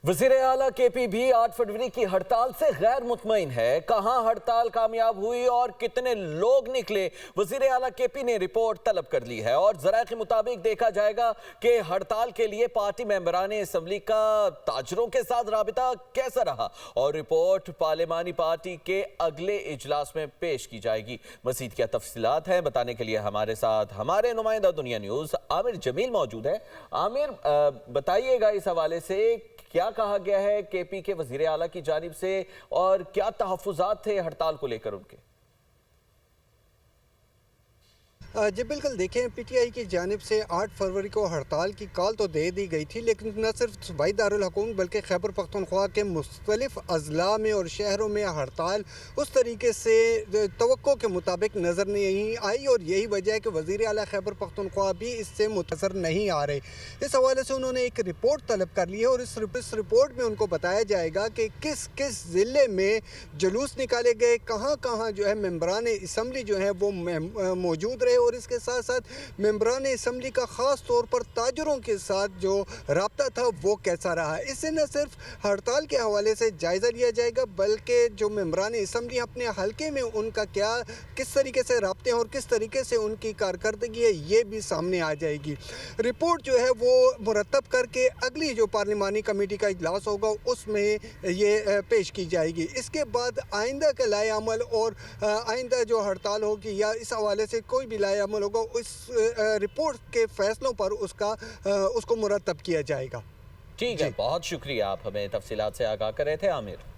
وزیر اعلیٰ کے پی بھی 8 فروری کی ہڑتال سے غیر مطمئن ہے۔ کہاں ہڑتال کامیاب ہوئی اور کتنے لوگ نکلے؟ وزیر اعلیٰ کے پی نے رپورٹ طلب کر لی ہے اور ذرائع کے مطابق دیکھا جائے گا کہ ہڑتال کے لیے پارٹی ممبران اسمبلی کا تاجروں کے ساتھ رابطہ کیسا رہا، اور رپورٹ پارلیمانی پارٹی کے اگلے اجلاس میں پیش کی جائے گی۔ مزید کیا تفصیلات ہیں بتانے کے لیے ہمارے ساتھ ہمارے نمائندہ دنیا نیوز عامر جمیل موجود ہے۔ عامر، بتائیے گا اس حوالے سے کیا کہا گیا ہے کے پی کے وزیر اعلیٰ کی جانب سے اور کیا تحفظات تھے ہڑتال کو لے کر ان کے؟ جی بالکل، دیکھیں پی ٹی آئی کی جانب سے 8 فروری کو ہڑتال کی کال تو دے دی گئی تھی، لیکن نہ صرف صوبائی دارالحکومت بلکہ خیبر پختونخوا کے مختلف اضلاع میں اور شہروں میں ہڑتال اس طریقے سے توقع کے مطابق نظر نہیں آئی، اور یہی وجہ ہے کہ وزیر اعلیٰ خیبر پختونخوا بھی اس سے متاثر نہیں آ رہے۔ اس حوالے سے انہوں نے ایک رپورٹ طلب کر لی ہے اور اس رپورٹ میں ان کو بتایا جائے گا کہ کس کس ضلع میں جلوس نکالے گئے، کہاں کہاں جو ہے ممبران اسمبلی جو ہیں وہ موجود رہے، اور اس کے ساتھ ساتھ ممبران اسمبلی کا خاص طور پر تاجروں کے ساتھ جو رابطہ تھا وہ کیسا رہا۔ اس سے نہ صرف ہڑتال کے حوالے سے جائزہ لیا جائے گا بلکہ جو ممبران اسمبلی اپنے حلقے میں ان کا کس طریقے سے رابطے ہیں اور کس طریقے سے ان کی کارکردگی ہے یہ بھی سامنے آ جائے گی۔ رپورٹ جو ہے وہ مرتب کر کے اگلی جو پارلیمانی کمیٹی کا اجلاس ہوگا اس میں یہ پیش کی جائے گی۔ اس کے بعد آئندہ کا لائحہ عمل اور آئندہ جو ہڑتال ہوگی یا اس حوالے سے کوئی بھی لائحہ عمل ہوگا اس رپورٹ کے فیصلوں پر اس کو مرتب کیا جائے گا۔ ٹھیک ہے، بہت شکریہ، آپ ہمیں تفصیلات سے آگاہ کر رہے تھے عامر۔